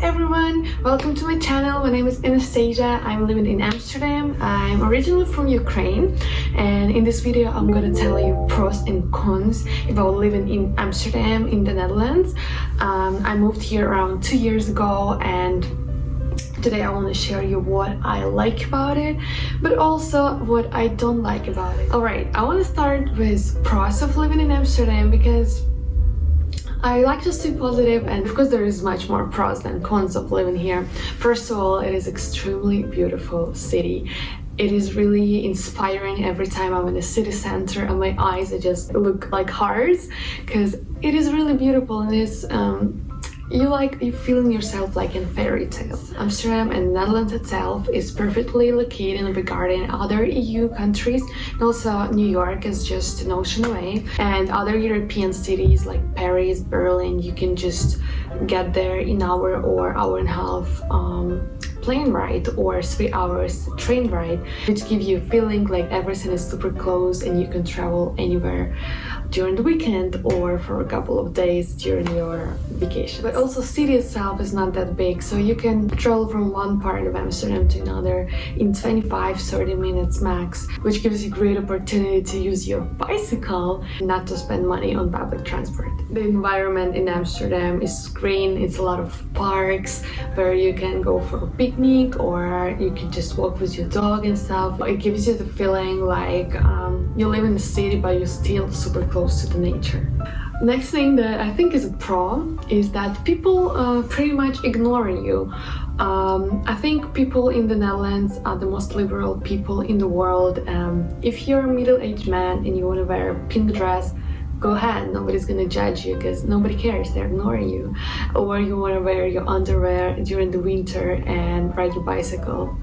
everyone, welcome to my channel. My name is Anastasia. I'm living in Amsterdam. I'm originally from Ukraine, and in this video I'm gonna tell you pros and cons about living in Amsterdam in the Netherlands. I moved here around 2 years ago, and today I want to share you what I like about it, but also what I don't like about it. Alright, I want to start with pros of living in Amsterdam because I like to stay positive, and of course there is much more pros than cons of living here. First of all, it is extremely beautiful city. It is really inspiring every time I'm in the city center, and my eyes just look like hearts because it is really beautiful, and it's you feeling yourself like in fairy tales. Amsterdam and Netherlands itself is perfectly located regarding other EU countries, and also New York is just an ocean away, and other European cities like Paris, Berlin, you can just get there in an hour or hour and a half plane ride or 3 hours train ride, which give you a feeling like everything is super close and you can travel anywhere during the weekend or for a couple of days during your vacation. But also city itself is not that big, so you can travel from one part of Amsterdam to another in 25-30 minutes max, which gives you great opportunity to use your bicycle, not to spend money on public transport. The environment in Amsterdam is green. It's a lot of parks where you can go for a picnic or you can just walk with your dog and stuff. It gives you the feeling like you live in the city but you're still super close to the nature. Next thing that I think is a pro is that people pretty much ignore you. I think people in the Netherlands are the most liberal people in the world. If you're a middle-aged man and you want to wear a pink dress, go ahead, nobody's gonna judge you because nobody cares, they're ignoring you. Or you want to wear your underwear during the winter and ride your bicycle,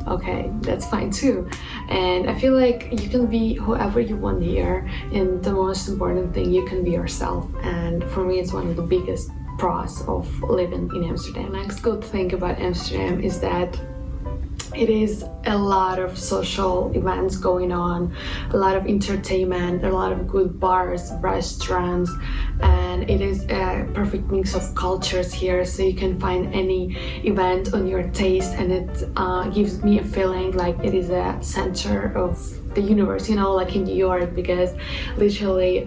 okay, that's fine too. And I feel like you can be whoever you want here, and the most important thing, you can be yourself. And for me, it's one of the biggest pros of living in Amsterdam. Next good thing about Amsterdam is that it is a lot of social events going on, a lot of entertainment, a lot of good bars, restaurants, and it is a perfect mix of cultures here, so you can find any event on your taste, and it gives me a feeling like it is a center of the universe, you know, like in New York, because literally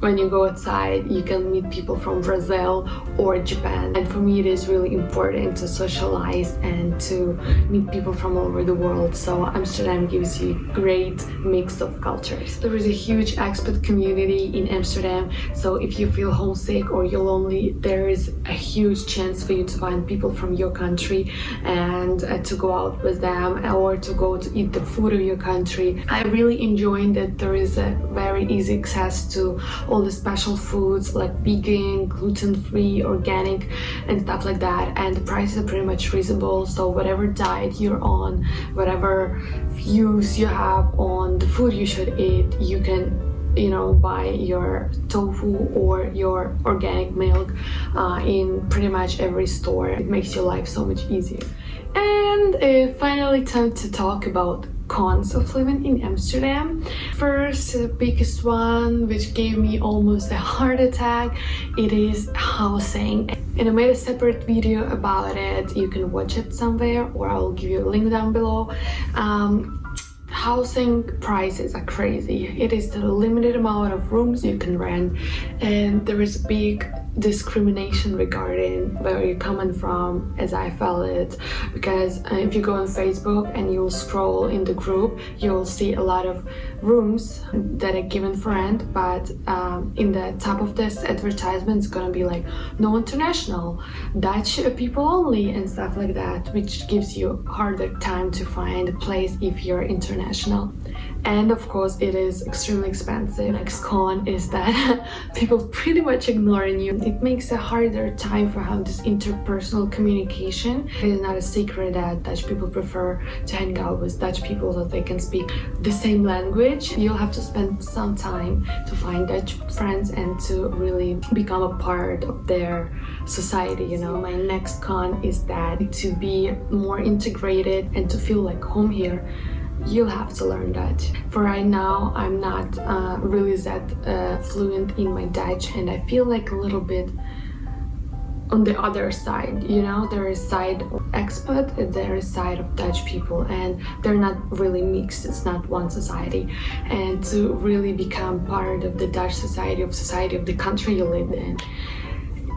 when you go outside, you can meet people from Brazil or Japan. And for me, it is really important to socialize and to meet people from all over the world. So Amsterdam gives you a great mix of cultures. There is a huge expat community in Amsterdam. So if you feel homesick or you're lonely, there is a huge chance for you to find people from your country and to go out with them or to go to eat the food of your country. I really enjoy that there is a very easy access to all the special foods like vegan, gluten-free, organic and stuff like that, and the prices are pretty much reasonable. So whatever diet you're on, whatever views you have on the food you should eat, you can, you know, buy your tofu or your organic milk in pretty much every store. It makes your life so much easier. And finally, time to talk about cons of living in Amsterdam. First, the biggest one, which gave me almost a heart attack, it is housing. And I made a separate video about it. You can watch it somewhere, or I'll give you a link down below. Housing prices are crazy. It is the limited amount of rooms you can rent, and there is big discrimination regarding where you're coming from, as I felt it, because if you go on Facebook and you'll scroll in the group, you'll see a lot of rooms that are given for rent, but in the top of this advertisement it's gonna be like no international, Dutch people only and stuff like that, which gives you harder time to find a place if you're international. And of course it is extremely expensive. Next con is that people pretty much ignoring you. It makes a harder time for having this interpersonal communication. It is not a secret that Dutch people prefer to hang out with Dutch people so they can speak the same language. You'll have to spend some time to find Dutch friends and to really become a part of their society, you know. My next con is that to be more integrated and to feel like home here, you'll have to learn Dutch. For right now, I'm not really that fluent in my Dutch, and I feel like a little bit on the other side, you know, there is side of expat and there is side of Dutch people, and they're not really mixed. It's not one society. And to really become part of the Dutch society of the country you live in,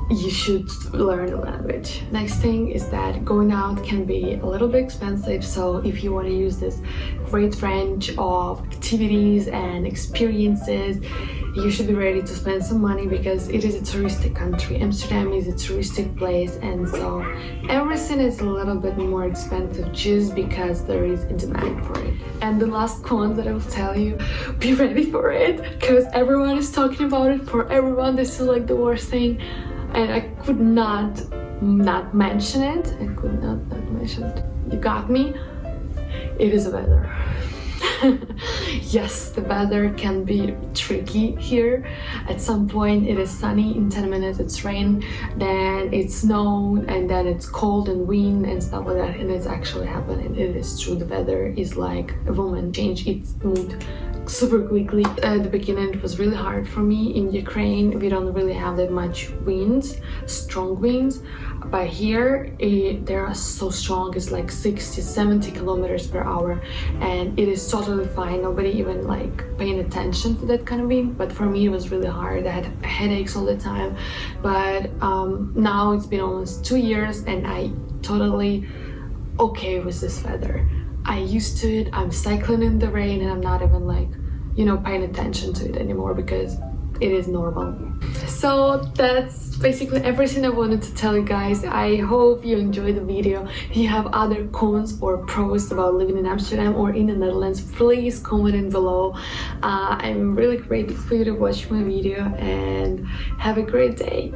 you should learn the language. Next thing is that going out can be a little bit expensive, so if you want to use this great range of activities and experiences, you should be ready to spend some money because it is a touristic country. Amsterdam is a touristic place, and so everything is a little bit more expensive just because there is a demand for it. And the last con that I will tell you, be ready for it because everyone is talking about it. For everyone, this is like the worst thing. And I could not mention it. I could not mention it. You got me? It is the weather. Yes, the weather can be tricky here. At some point it is sunny, in 10 minutes it's rain, then it's snow, and then it's cold and wind and stuff like that. And it's actually happening. It is true. The weather is like a woman, change its mood super quickly. At the beginning it was really hard for me. In Ukraine we don't really have that much winds, strong winds, but here they are so strong. It's like 60-70 kilometers per hour, and it is totally fine. Nobody even like paying attention to that kind of wind, but for me it was really hard. I had headaches all the time, but now it's been almost 2 years and I totally okay with this weather. I used to it. I'm cycling in the rain and I'm not even like, you know, paying attention to it anymore because it is normal. So that's basically everything I wanted to tell you guys. I hope you enjoyed the video. If you have other cons or pros about living in Amsterdam or in the Netherlands, please comment in below. I'm really grateful for you to watch my video, and have a great day.